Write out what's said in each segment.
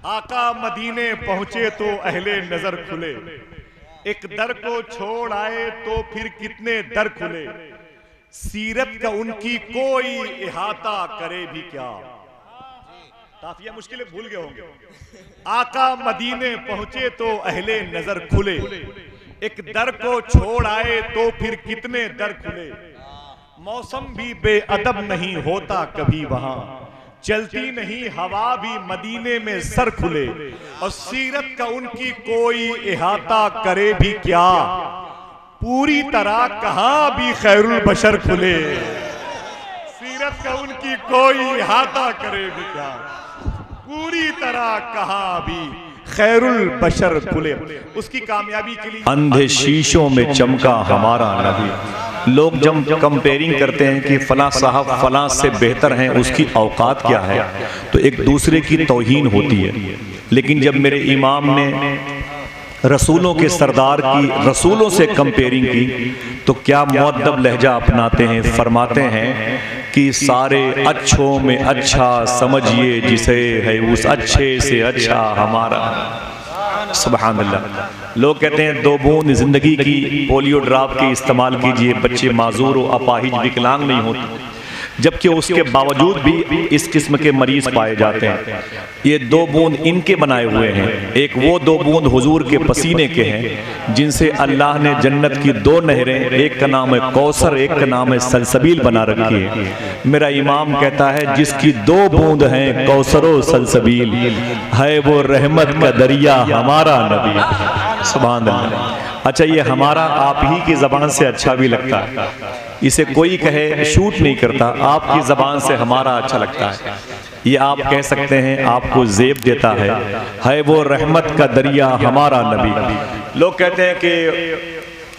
आका मदीने पहुंचे तो अहले नजर खुले, एक दर को छोड़ आए तो फिर कितने दर खुले, सीरत का उनकी कोई इहाता करे भी क्या। काफिया मुश्किलें भूल गए होंगे। आका मदीने पहुंचे तो अहले नजर खुले, एक दर को छोड़ आए तो फिर कितने दर खुले, मौसम भी बेअदब नहीं होता कभी वहां, चलती नहीं हवा भी मदीने में सर खुले, और सीरत का उनकी कोई इहाता करे भी क्या, पूरी तरह कहां भी खैरुल बशर खुले, सीरत का उनकी कोई इहाता करे भी क्या, पूरी तरह कहां भी खैरुल बशर खुले। उसकी कामयाबी के लिए अंधे शीशों में चमका हमारा नबी। लोग जब कंपेयरिंग करते हैं कि फलां साहब फलां से बेहतर हैं, उसकी औकात क्या है, तो एक दूसरे की तौहीन होती है। लेकिन जब मेरे इमाम ने रसूलों के सरदार की रसूलों से कंपेयरिंग की तो क्या मुअद्दब लहजा अपनाते हैं। फरमाते हैं कि सारे अच्छों में अच्छा समझिए जिसे है उस अच्छे से अच्छा हमारा। सुभान अल्लाह। लोग कहते हैं 2 बूंद जिंदगी की पोलियो ड्रॉप के इस्तेमाल कीजिए, बच्चे माजूर व अपाहिज विकलांग नहीं होते, जबकि उसके बावजूद भी इस किस्म के मरीज पाए जाते हैं। ये 2 बूंद इनके बनाए हुए हैं, एक वो 2 बूंद हुजूर के पसीने के हैं जिनसे अल्लाह ने जन्नत की 2 नहरें, एक का नाम है कौसर, एक का नाम है सलसबील बना रखी है। मेरा इमाम कहता है जिसकी 2 बूंद हैं कौसरो सलसबील, है वो रहमत का दरिया हमारा नबी। सुभान अल्लाह। अच्छा, ये हमारा आप ही की जबान से अच्छा भी लगता है, इसे कोई कहे शूट नहीं करता, आपकी जबान से हमारा अच्छा लगता है। ये आप कह सकते हैं, आपको जेब देता है वो रहमत का दरिया हमारा नबी। लोग कहते हैं कि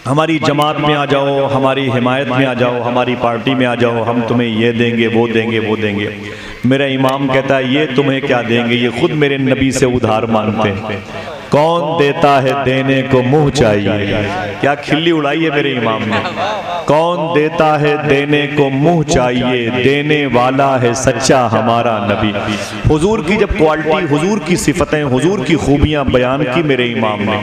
हमारी जमात में आ जाओ, हमारी हिमायत में आ जाओ, हमारी पार्टी में आ जाओ, हम तुम्हें ये देंगे वो देंगे वो देंगे। मेरा इमाम कहता है ये तुम्हें क्या देंगे, ये खुद मेरे नबी से उधार मांगते हैं। कौन देता है देने को मुंह चाहिए। क्या खिल्ली उड़ाई है मेरे इमाम ने। कौन देता है देने को मुंह चाहिए, देने वाला है सच्चा हमारा नबी। हुजूर की जब क्वालिटी, हुजूर की सिफतें, हुजूर की खूबियां बयान की मेरे इमाम ने,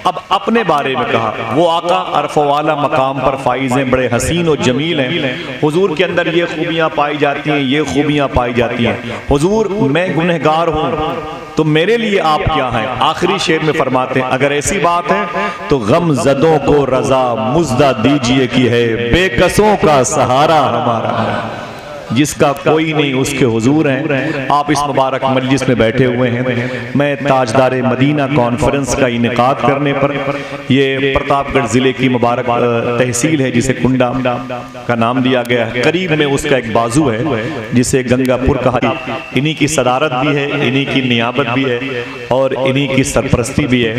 अब अपने बारे में कहा वो आका अरफ़ वाला मकाम पर फाइज हैं, बड़े हसीन और जमील हैं। हुजूर के अंदर ये खूबियां पाई जाती हैं, ये खूबियां पाई जाती हैं। हुजूर मैं गुनहगार हूँ तो मेरे लिए आप क्या हैं। आखिरी शेर में फरमाते हैं अगर ऐसी बात है तो गम जदों को रजा मुज्दा दीजिए कि है बेकसों का सहारा हमारा, जिसका कोई नहीं उसके हुजूर हैं। आप इस मुबारक मजलिस में बैठे हुए हैं। मैं ताजदार मदीना कॉन्फ्रेंस का इनेकाद करने पर, ये प्रतापगढ़ जिले की मुबारक तहसील है जिसे कुंडा का नाम दिया गया है, करीब में उसका एक बाजू है जिसे गंगापुर कहा। इन्हीं की सदारत भी है, इन्हीं की नियाबत भी है और इन्हीं की सरपरस्ती भी है।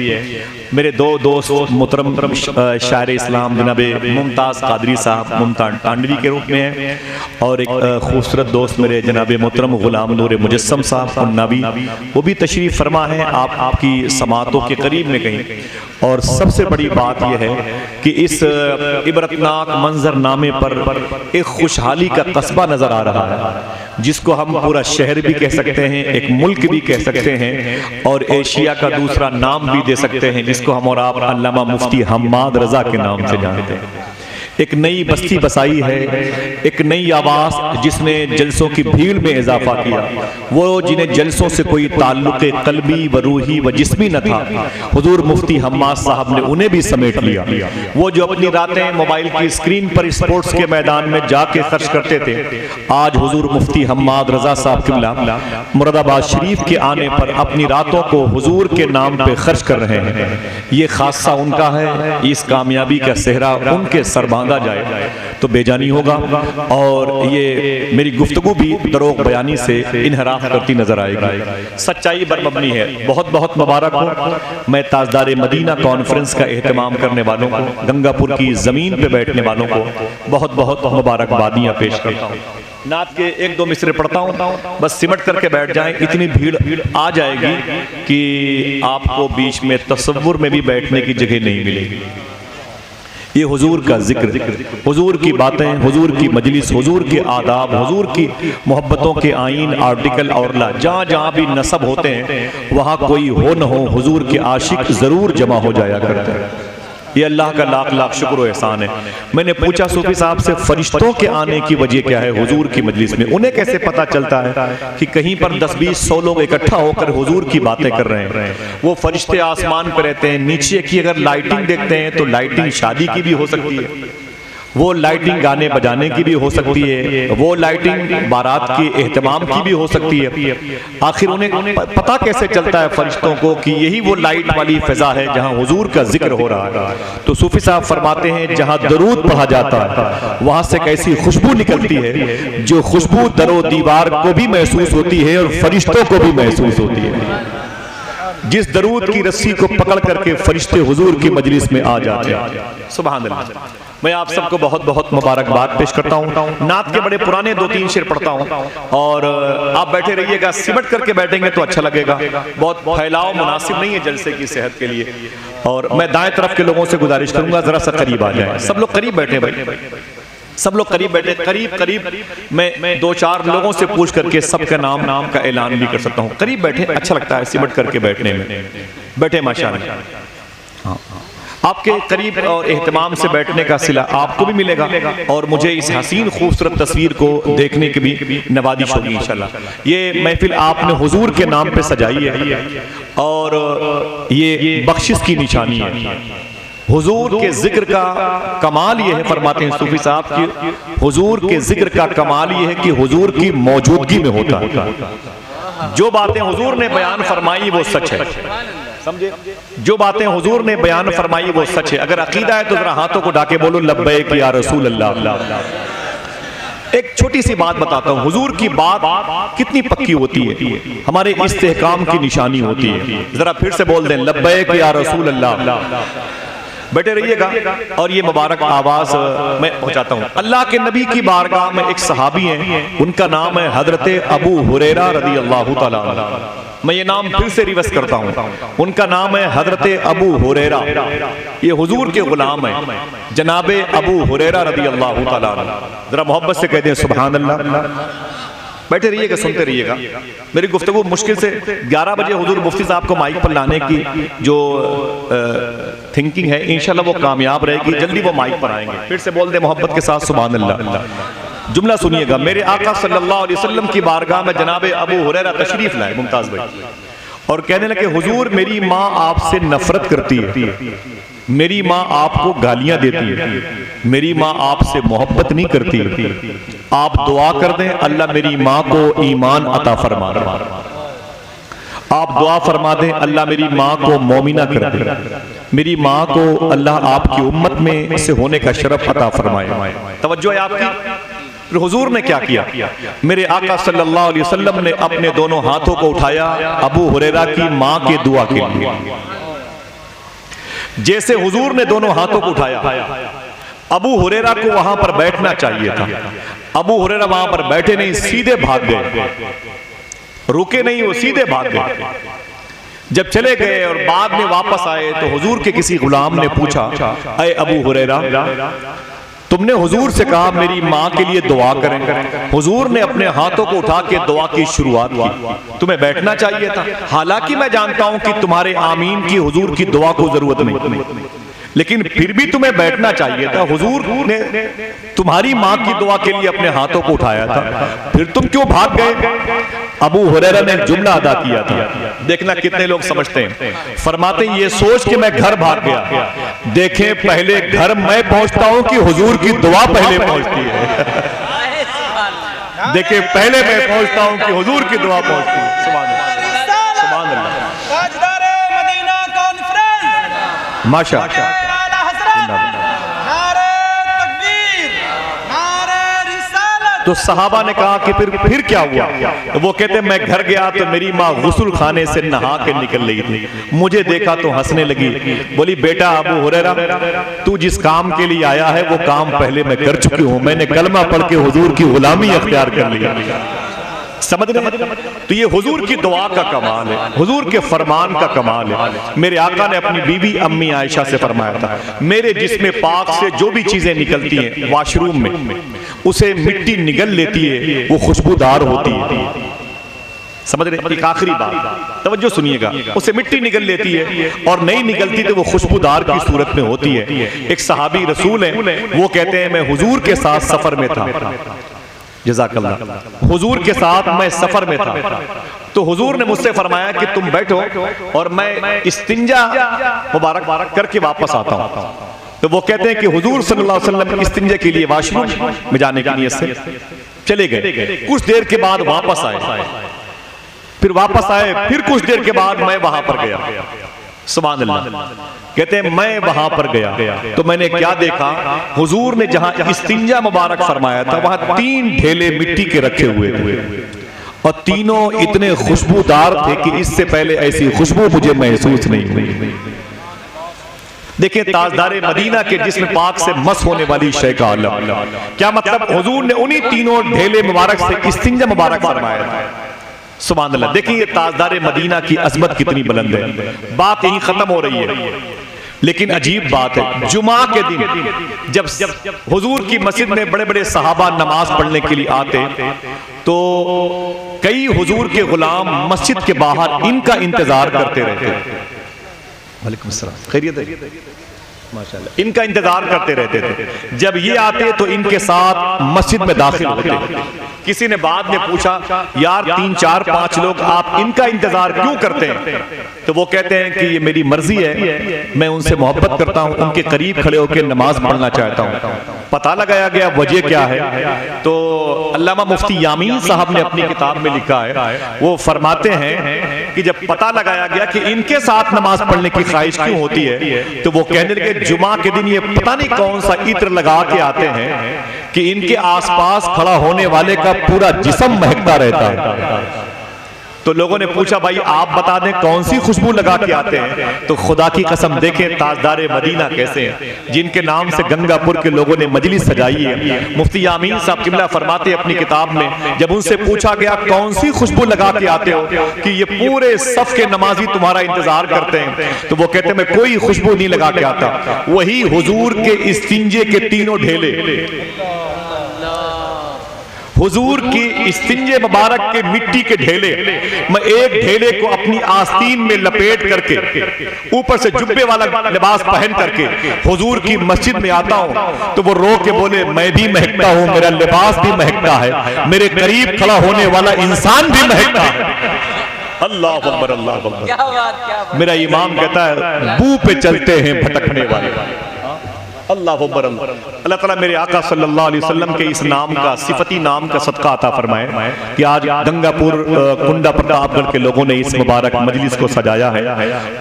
मेरे 2 दोस्त मुहतरम शायर इस्लाम जनाब मुमताज़ कादरी साहब मुमताज़ टांडवी के रूप में हैं, और एक खूबसूरत दोस्त मेरे जनाब मोहतरम गुलाम नूर मुजस्सम साहब उन्नावी, वो भी तशरीफ़ फरमा है आपकी समातों के करीब में कहीं। और सबसे बड़ी बात यह है कि इस इबरतनाक मंजरनामे पर एक खुशहाली का कस्बा नज़र आ रहा है, जिसको हम पूरा शहर भी कह सकते हैं, एक मुल्क भी कह सकते हैं, और एशिया का दूसरा नाम भी दे सकते हैं, जिसको हम और आप अल्लामा मुफ्ती हम्माद रजा के नाम से जानते हैं। एक नई बस्ती बसाई है, एक नई आवाज़ जिसने जलसों की भीड़ में इजाफा किया। वो जिन्हें जलसों से कोई ताल्लुक़ क़ल्बी व रूही व जिस्मी न था, हुजूर मुफ्ती हम्माद साहब ने उन्हें भी समेट लिया। वो जो अपनी रातें मोबाइल की स्क्रीन पर स्पोर्ट्स के मैदान में जाके खर्च करते थे, आज हुजूर मुफ्ती हम्माद रजा साहब किबला मुरादाबाद शरीफ के आने पर अपनी रातों को हुजूर के नाम पे खर्च कर रहे हैं। ये खासा उनका है, इस कामयाबी का सेहरा उनके सर बांधा जाए तो बेजानी होगा, और ये मेरी गुफ्तगू भी दरोग बयानी से इनहराफ करती नजर आएगी। सच्चाई पर मबनी है। बहुत बहुत मुबारक हो। मैं ताजदार मदीना कॉन्फ्रेंस का एहतमाम करने वालों को, गंगापुर की जमीन पे बैठने वालों को बहुत बहुत मुबारकबादियाँ पेश करता हूँ। नात के 1-2 मिसरे पढ़ता हूँ, बस सिमट करके बैठ जाएं। इतनी भीड़ आ जाएगी कि आपको बीच में तसव्वुर में भी बैठने की जगह नहीं मिलेगी। ये हुजूर का जिक्र, हुजूर की बातें, हुजूर की मजलिस, हुजूर के आदाब, हुजूर की मोहब्बतों के आइन, आर्टिकल और ला, जहाँ जहाँ भी नसब होते हैं वहाँ कोई हो न हो हुजूर के आशिक ज़रूर जमा हो जाया करते हैं। ये अल्लाह का लाख लाख शुक्र और एहसान है। मैंने पूछा सूफी साहब से फरिश्तों के आने की वजह क्या है हुजूर की मजलिस में, उन्हें कैसे पता चलता है कि कहीं पर 10-20-100 लोग इकट्ठा होकर हुजूर की बातें कर रहे हैं। वो फरिश्ते आसमान पर रहते हैं, नीचे की अगर लाइटिंग देखते हैं तो लाइटिंग शादी की भी हो सकती है, वो लाइटिंग गाने बजाने की भी हो सकती है, वो लाइटिंग बारात के एहतमाम की भी हो सकती है। आखिर उन्हें पता कैसे चलता है फरिश्तों को कि यही वो लाइट वाली फिजा है जहां हुजूर का जिक्र हो रहा है। तो सूफी साहब फरमाते हैं जहां दरूद पढ़ा जाता है वहां से कैसी खुशबू निकलती है, जो खुशबू दरो दीवार को भी महसूस होती है और फरिश्तों को भी महसूस होती है। जिस दरूद की रस्सी को पकड़ करके फरिश्ते हुजूर की मजलिस में आ जाते हैं। सुभान अल्लाह। मैं आप सबको बहुत बहुत मुबारकबाद पेश करता हूँ। नात के बड़े पुराने 2-3 शेर पढ़ता हूँ और आप बैठे रहिएगा, सिमट करके बैठेंगे तो अच्छा लगेगा। बहुत फैलाव मुनासिब नहीं है जलसे की सेहत के लिए। और मैं दाएं तरफ के लोगों से गुजारिश करूंगा जरा सा करीब आ जाए। सब लोग करीब बैठे भाई, सब लोग करीब बैठे, करीब करीब मैं 2-4 लोगों से पूछ करके सबका नाम का ऐलान भी कर सकता हूँ। करीब बैठे, अच्छा लगता है सिमट करके बैठने में। बैठे माशाअल्लाह। हाँ, आपके करीब और एहतमाम से बैठने का सिला आपको भी मिलेगा और मुझे इस हसीन खूबसूरत तस्वीर को देखने की भी नवादिश होगी इंशाल्लाह। ये महफिल आपने हुजूर के नाम पे सजाई है और ये बख्शिश की निशानी है। हुजूर के जिक्र का कमाल ये है, फरमाते हैं सूफी साहब कि हुजूर के जिक्र का कमाल ये है कि हुजूर की मौजूदगी में होता है। जो बातें हुजूर ने बयान फरमाई वो सच है, समझे? जो बातें हुजूर ने बयान फरमाई वो सच है। अगर अकीदा है तो जरा हाथों को ढाके बोलो लब्बैक या रसूल अल्लाह। एक छोटी सी बात बताता हूँ, हुजूर की बात कितनी पक्की होती है, हमारे इस्तेहकाम की निशानी होती है। जरा फिर से बोल दें लब्बैक या रसूल अल्लाह। बैठे रहिएगा और ये मुबारक आवाज मैं पहुंचाता हूँ। अल्लाह के नबी की बारगाह में एक सहाबी हैं, उनका नाम है हजरत अबू हुरैरा रज़ी अल्लाह ताला अन्हु। मैं ये नाम फिर से रिवर्स करता हूँ, उनका नाम है हजरत अबू हुरैरा। ये हुजूर के गुलाम है जनाबे अबू हुरैरा रज़ी अल्लाह ताला अन्हु। जरा मोहब्बत से कह दें सुभान अल्लाह। बैठे रहिएगा, सुनते रहिएगा। मेरी गुफ्तगू मुश्किल से 11 बजे हुजूर मुफ्ती साहब को माइक पर लाने की जो थिंकिंग है इंशाल्लाह वो कामयाब रहेगी। जल्दी वो माइक पर आएंगे। फिर से बोल दे मोहब्बत के साथ सुभान अल्लाह। जुमला सुनिएगा, मेरे आका सल्लल्लाहु अलैहि वसल्लम की बारगाह में जनाबे अबू हुरैरा तशरीफ लाए मुमताज भाई और कहने लगे हुजूर मेरी माँ आपसे नफरत करती है, मेरी माँ आपको गालियां देती है, मेरी माँ आपसे मोहब्बत नहीं करती। आप दुआ कर दें अल्लाह मेरी माँ को ईमान अता फरमा। आप दुआ फरमा दें अल्लाह मेरी माँ को मोमिना कर दे, मेरी माँ को अल्लाह आपकी उम्मत में से होने का शरफ अता फरमाए। तवज्जो है आपकी। हुजूर ने क्या किया? मेरे आका सल्लल्लाहु अलैहि वसल्लम ने अपने दोनों हाथों को उठाया अबू हुरैरा की माँ के दुआ के लिए। जैसे हुजूर ने दोनों हाथों को उठाया, अबू हुरैरा को वहां पर बैठना चाहिए था। अबू हुरैरा वहां पर बैठे नहीं, सीधे भाग गए, रुके नहीं, वो सीधे भाग गए। जब चले गए और बाद में वापस आए तो हुजूर के किसी गुलाम ने पूछा, अय अबू हुरैरा तुमने हुजूर से कहा मेरी माँ के लिए दुआ करें। हुजूर ने अपने हाथों को उठा के दुआ की शुरुआत की, तुम्हें बैठना चाहिए था। हालांकि मैं जानता हूं कि तुम्हारे आमीन की हुजूर की दुआ को जरूरत नहीं, लेकिन फिर भी तुम्हें बैठना चाहिए था। हुजूर ने तुम्हारी माँ की दुआ के लिए अपने हाथों को उठाया था, फिर तुम क्यों भाग गए? अबू हुरैरा ने जुमला अदा किया था, देखना कितने लोग समझते हैं। फरमाते ये सोच के मैं घर भाग गया। देखें पहले घर मैं पहुंचता हूं कि हुजूर की दुआ पहले पहुंचती है। देखें पहले मैं पहुंचता हूं कि हुजूर की दुआ पहुंचती है। सुभान अल्लाह, सुभान अल्लाह। माशाअल्लाह। तो सहाबा ने कहा कि फिर क्या हुआ? तो वो कहते मैं घर गया तो मेरी माँ गुस्ल खाने से नहा के निकल रही थी, मुझे देखा तो हंसने लगी। बोली बेटा अबू हुरैरा तू जिस काम के लिए आया है वो काम पहले मैं कर चुकी हूँ, मैंने कलमा पढ़ के हुजूर की गुलामी अख्तियार कर लिया। समझ रहे? तो ये हुजूर की दुआ का कमाल है, हुजूर के फरमान का कमाल है। मेरे आका ने अपनी बीवी अम्मी आयशा से फरमाया था, मेरे जिस्म पाक से जो भी चीजें निकलती हैं वॉशरूम में, उसे मिट्टी निगल लेती है, वो खुशबूदार होती है। समझ रहे? एक आखिरी बात तवज्जो सुनिएगा, उसे मिट्टी निकल लेती है और नहीं निकलती तो वो खुशबूदार की सूरत में होती है। एक सहाबी रसूल है, वो कहते हैं मैं हुजूर के साथ सफर में था, जज़ाकल्लाह, हुजूर के साथ मैं सफर में था, तो हुजूर ने मुझसे फरमाया कि तुम बैठो और मैं इस्तिंजा मुबारक करके वापस आता हूं। तो वो कहते हैं कि हुजूर सल्लल्लाहु अलैहि वसल्लम इस्तिंजा के लिए वॉशरूम में जाने की नियत से चले गए। कुछ देर के बाद वापस आए, फिर वापस आए, फिर कुछ देर के बाद मैं वहां पर गया। सुभान अल्लाह। कहते हैं मैं वहां पर गया तो मैंने क्या देखा, हुजूर ने जहां इस्तिंजा मुबारक फरमाया था वहां 3 ढेले मिट्टी के रखे हुए थे और तीनों इतने खुशबूदार थे कि इससे पहले ऐसी खुशबू मुझे महसूस नहीं हुई। देखिए ताजदारे मदीना के जिस्म पाक से मस होने वाली शय का आलम, क्या मतलब, हुजूर ने उन्हीं तीनों ढेले मुबारक से इस्तिंजा मुबारक फरमाया था। सुभान अल्लाह। देखिए ये ताजदारे मदीना की अजमत कितनी बुलंद है। बात यहीं खत्म हो रही है, लेकिन अजीब बात है, जुमा के दिन जब हुजूर की मस्जिद में बड़े बड़े सहाबा नमाज पढ़ने के लिए आते तो कई हुजूर के गुलाम मस्जिद के बाहर इनका इंतजार करते रहते। वालेकुम अस्सलाम, खैरियत है? माशाअल्लाह। इनका इंतजार करते रहते थे। जब ये आते तो इनके साथ मस्जिद में दाखिल होते। किसी ने बाद में पूछा, यार 3 4 5 लोग आप इनका इंतजार क्यों करते हैं? तो वो कहते हैं कि ये मेरी मर्जी है, मैं उनसे मोहब्बत करता हूं, उनके करीब खड़े होकर नमाज पढ़ना चाहता हूं। पता लगाया गया वजह क्या है, तो अल्लामा मुफ्ती यामीन साहब ने अपनी किताब में लिखा है, वो फरमाते हैं कि जब पता लगाया गया कि इनके साथ नमाज पढ़ने की ख्वाहिश क्यों होती है, तो वो कहने लगे जुमा के दिन ये पता नहीं कौन सा इत्र लगा के आते हैं कि इनके आसपास खड़ा होने वाले का पूरा जिस्म महकता रहता है। तो लोगों ने पूछा, भाई आप बता दें कौन सी खुशबू लगा के आते हैं? तो खुदा की कसम देखें ताजदारे मदीना कैसे हैं, जिनके नाम से गंगापुर के लोगों ने मजलिस सजाई है। मुफ्ती यामीन साहब किबला फरमाते अपनी किताब में, जब उनसे पूछा गया कौन सी खुशबू लगा के आते हो कि ये पूरे सफ के नमाजी तुम्हारा इंतजार करते हैं, तो वो कहते मैं कोई खुशबू नहीं लगा के आता, वही हुजूर के इस्तिंजे के 3 ढेले, हुजूर की इस्तिंजे मुबारक के मिट्टी के ढेले, मैं एक ढेले को अपनी आस्तीन में लपेट करके ऊपर से जुब्बे वाला लिबास पहन करके हुजूर की मस्जिद में आता हूं तो वो रो के बोले, मैं भी महकता हूं, मेरा लिबास भी महकता है, मेरे करीब खड़ा होने वाला इंसान भी महकता है। अल्लाह अकबर, अल्लाह अकबर। मेरा इमाम कहता है बू पे चलते हैं भटकने वाले। अल्लाह अकबर। अल्लाह ताला मेरे आका सल्लल्लाहु अलैहि वसल्लम के इस नाम का, सिफती नाम का सदका अता फरमाए कि आज गंगापुर कुंडा प्रतापगढ़ के लोगों ने इस मुबारक मजलिस को सजाया है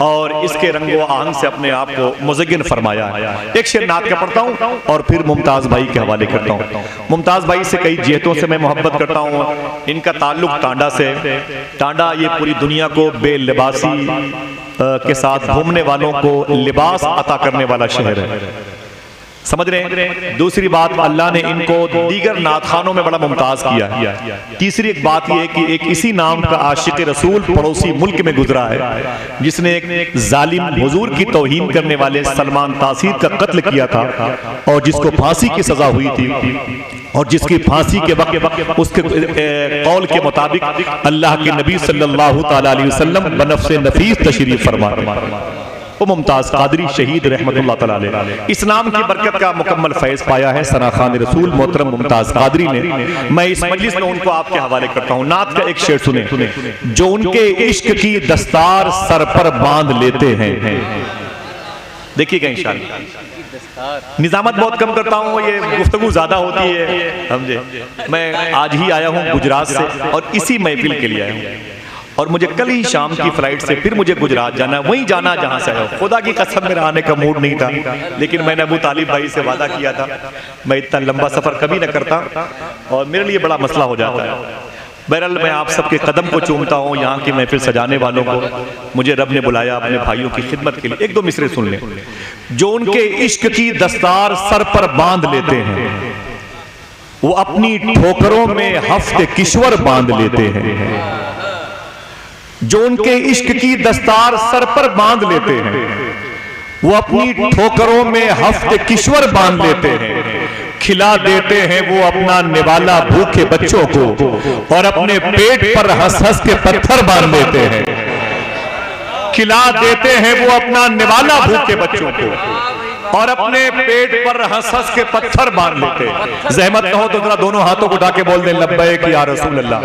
और इसके रंगो आहंग से अपने आप को मुज़य्यन फरमाया है। एक शेर नात का पढ़ता हूँ और फिर मुमताज भाई के हवाले करता हूँ। मुमताज भाई से कई जिहतों से मैं मोहब्बत करता हूँ। इनका ताल्लुक टांडा से, टांडा ये पूरी दुनिया को बेलिबासी के साथ घूमने वालों को लिबास अता करने वाला शहर है, समझ रहे हैं। दूसरी बात, अल्लाह ने इनको दीगर नातखानों में बड़ा मुमताज किया है। तीसरी एक बात यह कि एक इसी नाम का आशिक रसूल पड़ोसी मुल्क में गुजरा है जिसने एक जालिम हुजूर की तौहीन करने वाले सलमान तासीर का कत्ल किया था और जिसको फांसी की सजा हुई थी और जिसकी फांसी के वक्त उसके कौल के मुताबिक अल्लाह के नबी सल्लल्लाहु तआला अलैहि वसल्लम बनफ्से नफीस तशरीफ फरमा वो मुमताज कादरी शहीद रहमतुल्लाह तआला अलैह। इस नाम की बरकत का मुकम्मल फैज़ पाया है सना खान रसूल मोहतरम मुमताज कादरी ने। मैं इस मजलिस में उनको आपके हवाले करता हूँ। नात का एक शेर सुने, जो उनके इश्क की दस्तार सर पर बांध लेते हैं। देखिएगा इंशाअल्लाह। निजामत बहुत कम करता हूँ, ये गुफ्तगू ज्यादा होती है, समझे। मैं आज ही आया हूँ गुजरात से और इसी महफिल के लिए आया हूँ और मुझे कल ही शाम की फ्लाइट से फिर मुझे गुजरात जाना, वहीं जाना जहां से आया। खुदा की कसम मेरा आने का मूड नहीं था, लेकिन मैंने अबू तालिब भाई से वादा किया था मैं इतना लंबा सफर कभी न करता और मेरे लिए बड़ा मसला हो जाता है। बहरहाल मैं आप सबके कदम को चूमता हूँ, यहाँ की महफिल सजाने वालों को मुझे रब ने बुलाया अपने भाइयों की खिदमत के लिए। एक दो मिसरे सुन लें। जो उनके इश्क की दस्तार सर पर बांध लेते हैं वो अपनी ठोकरों में हफ्ते किश्वर बांध लेते हैं। जो उनके इश्क की दस्तार सर पर बांध लेते हैं, वो अपनी ठोकरों में हफ्ते किश्वर बांध लेते हैं, खिला देते हैं वो अपना निवाला भूखे बच्चों को और अपने पेट पर हंस हंस के पत्थर बांध लेते हैं, खिला देते हैं वो अपना निवाला भूखे बच्चों को और अपने पेट पर हंस हंस के पत्थर बांध लेते हैं। जहमत न हो तो जरा दोनों हाथों को उठा के बोल दें लब्बैक या रसूल अल्लाह।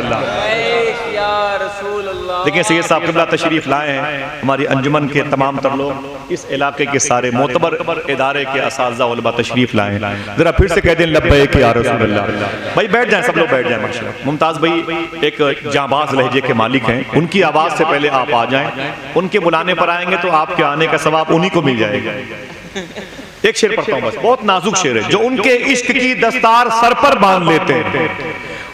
देखिए सैयद साहब क़िबला तशरीफ लाए हैं, हमारी अंजुमन के तमाम तर लोग, इस इलाके के सारे मोतबर इदारे के असातिज़ा उलमा तशरीफ लाए हैं। जरा फिर से कह दें लब्बैक या रसूल अल्लाह। भाई बैठ जाएं, सब लोग बैठ जाएं माशाअल्लाह। मुमताज़ भाई एक जाबाज लहजे के मालिक हैं, उनकी आवाज़ से पहले आप आ जाएं, उनके बुलाने पर आएंगे तो आपके आने का सवाब उन्हीं को मिल जाएगा। एक शेर पढ़ता हूं बस, बहुत नाजुक शेर है। जो उनके इश्क की दस्तार सर पर बांध लेते हैं,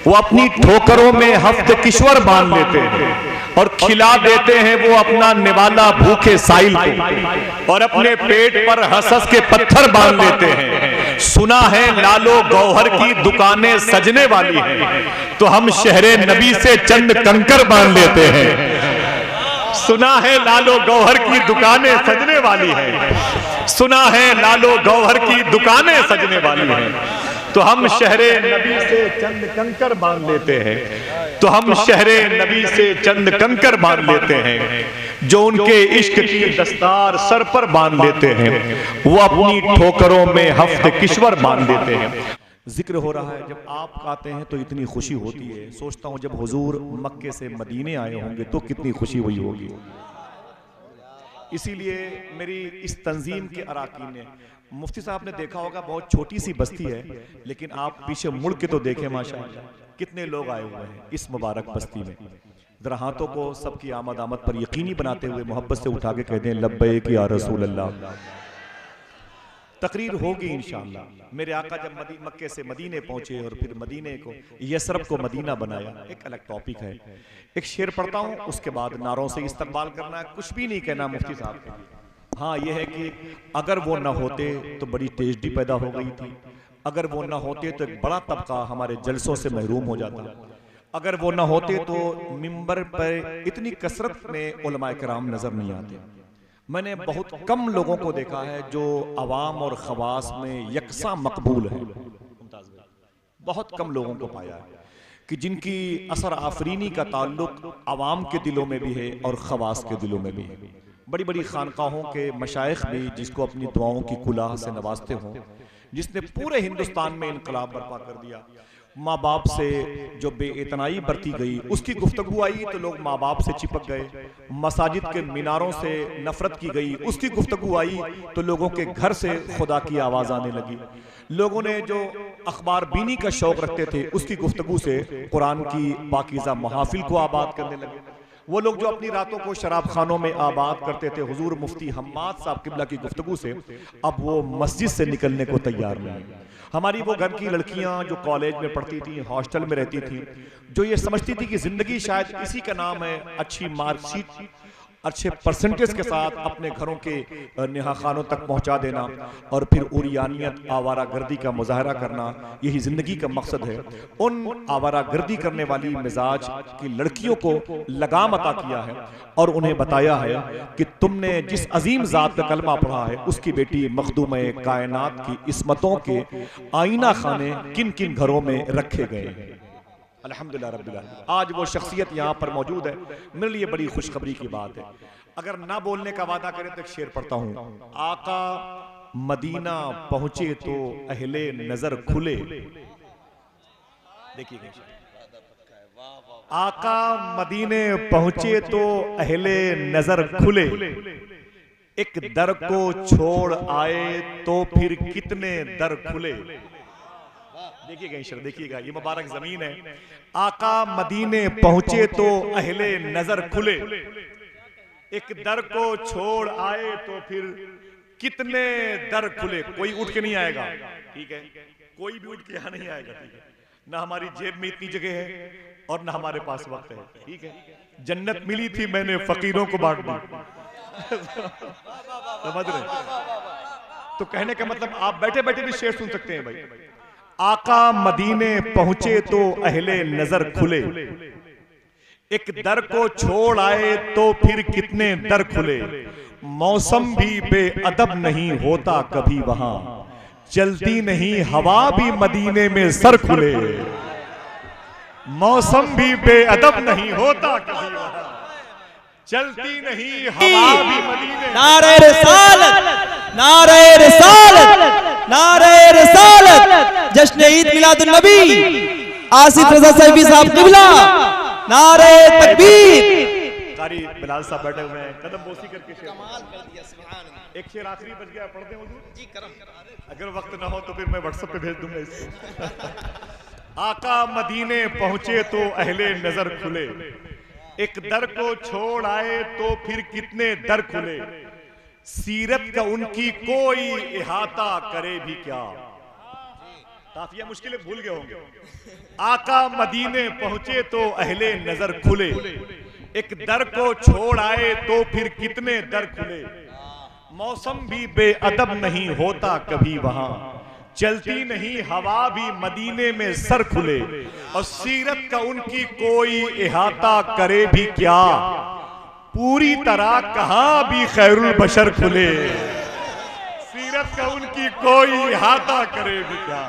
वो अपनी ठोकरों में हफ्ते किश्वर बांध लेते हैं और खिला देते हैं वो अपना निवाला भूखे साइल को और अपने पेट पर हंस हंस के पत्थर बांध लेते हैं। सुना है लालो गौहर की दुकानें सजने वाली हैं, तो हम शहरे नबी से चंद कंकर बांध लेते हैं। सुना है लालो गौहर की दुकानें सजने वाली हैं, सुना है लालो गौहर की दुकानें सजने वाली हैं, तो हम शहरे नबी से चंद कंकर बांध लेते हैं, तो हम शहरे नबी से चंद कंकर बांध लेते हैं। जो उनके इश्क की दस्तार सर पर बांध लेते हैं, वो अपनी ठोकरों में हफ्ते किश्वर बांध देते हैं। जिक्र हो रहा है, जब आप आते हैं तो इतनी खुशी होती है। सोचता हूं जब हुजूर मक्के से मदीने आए होंगे तो कितनी खुशी हुई होगी। इसीलिए मेरी इस तंजीम के अराकीन ने, मुफ्ती साहब ने देखा होगा बहुत छोटी सी बस्ती है, लेकिन आप पीछे मुड़ के तो देखें माशाअल्लाह कितने लोग आए हुए हैं इस मुबारक बस्ती में। जरा हाथों को सबकी आमद पर यकीनी बनाते हुए मोहब्बत से उठा के कह दें लब्बैक या रसूल अल्लाह। तकरीर होगी इंशाअल्लाह। मेरे आका जब मक्के से मदीने पहुंचे और फिर मदीने को यसरब को मदीना बनाया, एक अलग टॉपिक है। एक शेर पढ़ता हूं, उसके बाद नारों से इस्तकबाल करना है, कुछ भी नहीं कहना मुफ्ती साहब के लिए। हाँ यह है कि अगर वो न होते तो बड़ी ट्रेजेडी पैदा हो गई थी, अगर वो न होते तो एक बड़ा तबका हमारे जलसों से महरूम हो जाता, अगर वो न होते तो मिंबर पर इतनी कसरत में उलमाए किराम नजर नहीं आते। मैंने बहुत कम लोगों को देखा है जो अवाम और खवास में यकसा मकबूल है। बहुत कम लोगों को पाया है कि जिनकी असर आफरीनी का ताल्लुक अवाम के दिलों में भी है और खवास के दिलों में भी है। बड़ी बड़ी खानकाहों के मशाइख भी जिसको अपनी दुआओं की कुलाह से नवाजते हों, जिसने पूरे हिंदुस्तान में इनकलाब बर्पा कर दिया। माँ बाप से जो बेइतनाई बरती गई उसकी गुफ्तगू आई तो लोग माँ बाप से चिपक गए, मसाजिद के मीनारों से नफरत की गई उसकी गुफ्तगू आई तो लोगों के घर से खुदा की आवाज़ आने लगी। लोगों ने जो अखबार बीनी का शौक रखते थे उसकी गुफ्तगू से कुरान की पाकीज़ा महाफिल को आबाद करने लगे। वो लोग जो अपनी रातों को शराब खानों में आबाद करते थे हुजूर मुफ्ती हम्माद साहब किबला की गुफ्तगू से अब वो मस्जिद से निकलने को तैयार नहीं। हमारी वो घर की लड़कियां जो कॉलेज में पढ़ती थी, हॉस्टल में रहती थी, जो ये समझती थी कि जिंदगी शायद इसी का नाम है अच्छी मार्कशीट, अच्छे परसेंटेज के साथ अपने घरों के नेहा खानों तक पहुंचा देना और फिर उरियानियत आवारा गर्दी का मुजाहरा करना, यही जिंदगी का मकसद है। उन आवारा गर्दी करने वाली मिजाज की लड़कियों को लगाम अता किया है और उन्हें बताया है कि तुमने जिस अजीम जात का कलमा पढ़ा है उसकी बेटी मखदूम कायनात की इस्मतों के आईना खाने किन किन घरों में रखे गए हैं। अल्हम्दुलिल्लाह रब्बिल आलमीन, आज वो शख्सियत यहाँ पर मौजूद है, मेरे लिए बड़ी खुशखबरी की बात है। अगर ना बोलने का वादा करें तो एक शेर पढ़ता हूँ। आका मदीना पहुंचे तो अहले नजर खुले, देखिए आका मदीने पहुंचे तो अहले नजर खुले, एक दर को छोड़ आए तो फिर कितने दर खुले। देखिएगा इंशाअल्लाह, देखिएगा ये मुबारक जमीन है। आका मदीने पहुंचे तो अहले नजर खुले, एक दर को छोड़ आए तो फिर कितने दर खुले। कोई उठ के नहीं आएगा, ठीक है, कोई भी उठ के यहाँ नहीं आएगा, ठीक है। ना हमारी जेब में इतनी जगह है और ना हमारे पास वक्त है, ठीक है। जन्नत मिली थी मैंने फकीरों को बांट दी समझ रहे? तो कहने का मतलब आप बैठे बैठे भी शेर सुन सकते हैं भाई। आका मदीने पहुंचे तो अहले नजर खुले, एक दर को छोड़ आए तो फिर कितने दर खुले, मौसम भी बेअदब नहीं होता कभी वहां, चलती नहीं हवा भी मदीने में सर खुले। मौसम भी बेअदब नहीं होता कभी वहां, चलती नहीं हवा भी मदीने। नारे रिसालत, नारे रिसालत, नारे रिसालत, जश्न ईद मिलादुन नबी, आसिफ रजा साहिबी साहब किबला, नारे तकबीर। कारी बिलाल साहब बैठे हुए हैं, कदम बोसी करके शेर कमाल कर दिया, सुभान अल्लाह। एक शेर आखिरी बच गया, पढ़ते हुजूर जी करम। अगर वक्त ना हो तो फिर मैं व्हाट्सएप पे भेज दूंगा इसको। आका मदीने पहुंचे तो अहले नजर खुले, एक दर को छोड़ आए तो फिर कितने दर खुले, सीरत का उनकी कोई इहाता करे भी क्या। काफिया मुश्किलें भूल गए होंगे। आका मदीने पहुंचे तो अहले नजर खुले, एक दर को छोड़ आए तो फिर कितने दर खुले, मौसम भी बेअदब नहीं होता कभी वहां, चलती नहीं हवा भी मदीने में सर खुले, और सीरत का उनकी कोई इहाता करे भी क्या, पूरी तरह कहां भी खैरुल बशर खुले। सीरत का उनकी कोई इहाता करे भी क्या,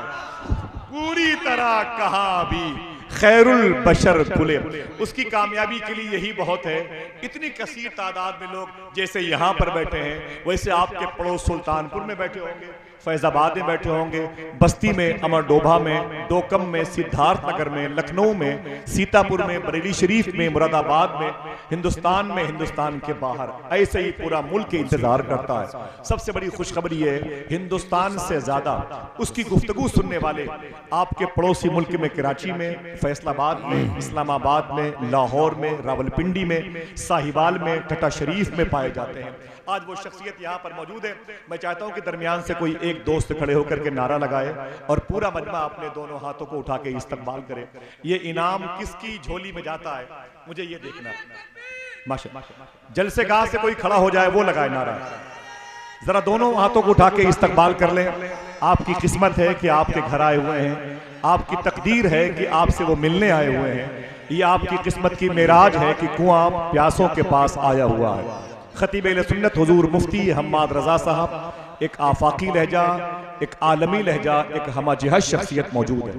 पूरी तरह कहां भी खैरुल बशर खुले। उसकी कामयाबी के लिए यही बहुत है। इतनी कसीर तादाद में लोग जैसे यहां पर बैठे हैं, वैसे आपके पड़ोस सुल्तानपुर में बैठे होंगे, फैजाबाद में बैठे होंगे, बस्ती में, अमरडोभा में, डोकम में, सिद्धार्थ नगर में, लखनऊ में, सीतापुर में, बरेली शरीफ में, मुरादाबाद में, हिंदुस्तान में, हिंदुस्तान के बाहर, ऐसे ही पूरा मुल्क इंतजार करता है। सबसे बड़ी खुशखबरी है, हिंदुस्तान से ज्यादा उसकी गुफ्तगू सुनने वाले आपके पड़ोसी मुल्क में, कराची में, फैसलाबाद में, इस्लामाबाद में, लाहौर में, रावलपिंडी में, साहिवाल में, टटा शरीफ में पाए जाते हैं। आज वो शख्सियत यहाँ पर मौजूद है। मैं चाहता हूँ कि दरमियान से कोई एक दोस्त खड़े होकर के नारा लगाए और पूरा मजमा अपने दोनों हाथों को उठा के इस्तकबाल करे। ये इनाम किसकी झोली में जाता है, मुझे ये देखना। माशाअल्लाह, जलसेगाह से कोई खड़ा हो जाए, वो लगाए नारा। जरा दोनों हाथों को उठा के इस्तकबाल कर लें। आपकी किस्मत है कि आपके घर आए हुए हैं, आपकी तकदीर है कि आपसे वो मिलने आए हुए हैं, ये आपकी किस्मत की मेराज है कि कुआं प्यासों के पास आया हुआ है। खतीब अहले सुन्नत हुजूर मुफ्ती हम्माद रजा साहब, एक आफाकी लहजा, एक आलमी लहजा, एक हमा जिहद शख्सियत मौजूद है।